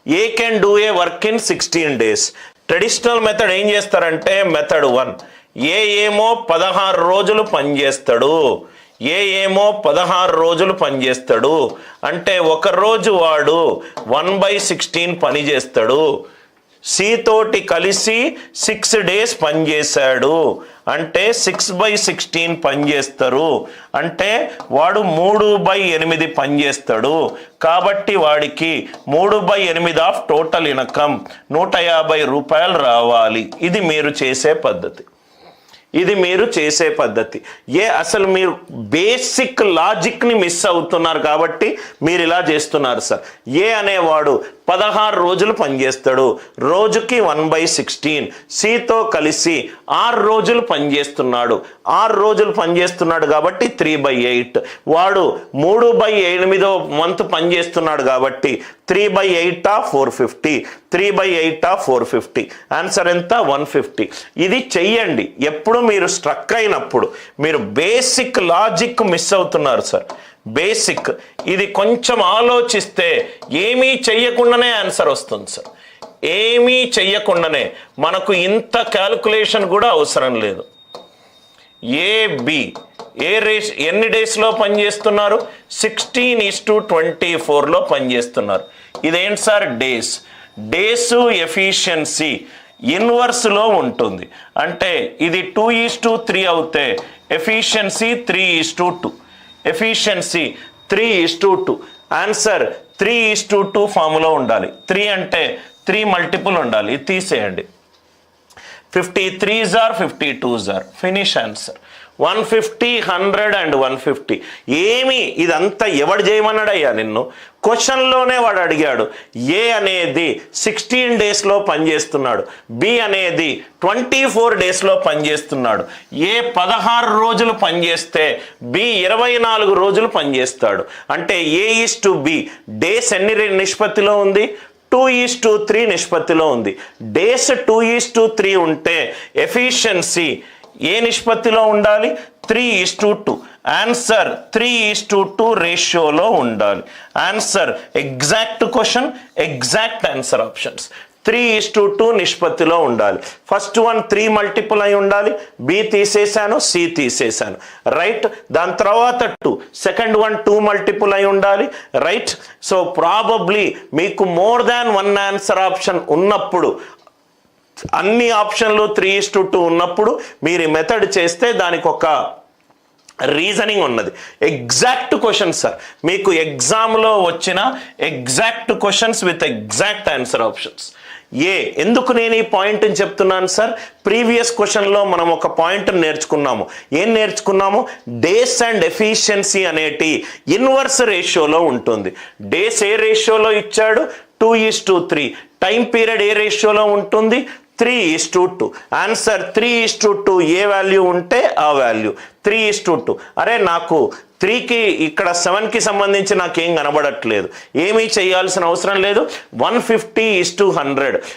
A can do a work in 16 days. Traditional method ఏం చేస్తారంటే method 1, ఏమో 16 రోజులు పనిచేస్తాడు, ఏమో 16 రోజులు పనిచేస్తాడు అంటే ఒక రోజు వాడు 1/16 పని చేస్తాడు. సి తోటి కలిసి 6 days పనిచేశాడు అంటే 6/16 పనిచేస్తారు అంటే వాడు 3/8 పనిచేస్తాడు. కాబట్టి వాడికి 3/8 ఆఫ్ టోటల్ ఇన్కమ్ 150 రూపాయలు రావాలి. ఇది మీరు చేసే పద్ధతి. అసలు మీరు బేసిక్ లాజిక్ని మిస్ అవుతున్నారు కాబట్టి మీరు ఇలా చేస్తున్నారు సార్. ఏ అనేవాడు 16 రోజులు పనిచేస్తాడు, రోజుకి 1/16. సితో కలిసి 6 రోజులు పనిచేస్తున్నాడు, 6 రోజులు పనిచేస్తున్నాడు కాబట్టి 3/8. వాడు 3/8వ వంతు పనిచేస్తున్నాడు కాబట్టి 3/8 ఆఫ్ 450, 3/8 ఆఫ్ 450. ఆన్సర్ ఎంత? 150. ఇది చెయ్యండి. ఎప్పుడు మీరు స్ట్రక్ అయినప్పుడు మీరు బేసిక్ లాజిక్ మిస్ అవుతున్నారు సార్. బేసిక్ ఇది కొంచెం ఆలోచిస్తే ఏమీ చెయ్యకుండానే ఆన్సర్ వస్తుంది సార్. ఏమీ చెయ్యకుండానే మనకు ఇంత క్యాల్కులేషన్ కూడా అవసరం లేదు. ఎన్ని డేస్లో పనిచేస్తున్నారు? 16:24లో పనిచేస్తున్నారు. ఇదేంటి సార్? డేస్ ఎఫిషియన్సీ ఇన్వర్స్లో ఉంటుంది. అంటే ఇది 2:3 అవుతే ఎఫిషియన్సీ 3:2. ఎఫిషియన్సీ 3:2. ఆన్సర్ 3:2 ఫార్ములా ఉండాలి. 3 అంటే 3 మల్టిపుల్ ఉండాలి. ఇది తీసేయండి. 53s are 52s are. Finish answer. 150, 100 and 150. ఏమి ఇదంతా ఎవడు చేయమన్నాడయ్యా నిన్ను? క్వశ్చన్లోనే వాడు అడిగాడు. ఏ అనేది 16 daysలో పనిచేస్తున్నాడు, బి అనేది 24 daysలో పనిచేస్తున్నాడు. ఏ 16 రోజులు పనిచేస్తే బి 24 రోజులు పనిచేస్తాడు. అంటే A:B డేస్ ఎన్ని నిష్పత్తిలో ఉంది? 2:3 నిష్పత్తిలో ఉంది. డేస్ 2:3 ఉంటే ఎఫిషియన్సీ ఏ నిష్పత్తిలో ఉండాలి? 3:2. ఆన్సర్ 3:2 రేషియోలో ఉండాలి. Answer exact question, exact answer options. 3:2 నిష్పత్తిలో ఉండాలి. ఫస్ట్ వన్ 3 మల్టిపుల్ అయి ఉండాలి. బి తీసేశాను, సి తీసేశాను. రైట్. దాని తర్వాత 2. సెకండ్ వన్ 2 మల్టిపుల్ అయి ఉండాలి. రైట్. సో ప్రాబబ్లీ మీకు మోర్ దాన్ 1 ఆన్సర్ ఆప్షన్ ఉన్నప్పుడు, అన్ని ఆప్షన్లు 3:2 ఉన్నప్పుడు మీరు ఈ మెథడ్ చేస్తే దానికి ఒక రీజనింగ్ ఉన్నది. Exact questions sir. మీకు ఎగ్జామ్లో వచ్చిన exact questions with exact answer options. ఎందుకు నేను ఈ పాయింట్ చెప్తున్నాను సార్? ప్రీవియస్ క్వశ్చన్లో మనం ఒక పాయింట్ నేర్చుకున్నాము. ఏం నేర్చుకున్నాము? డేస్ అండ్ ఎఫిషియన్సీ అనేటి ఇన్వర్స్ రేషియోలో ఉంటుంది. డేస్ ఏ రేషియోలో ఇచ్చాడు? 2:3. టైం పీరియడ్ ఏ రేషియోలో ఉంటుంది? 3:2. ఆన్సర్ 3:2. ఏ వాల్యూ ఉంటే ఆ వాల్యూ 3:2. అరే నాకు 3కి ఇక్కడ 7కి సంబంధించి నాకేం కనబడట్లేదు. ఏమీ చేయాల్సిన అవసరం లేదు. 150:100.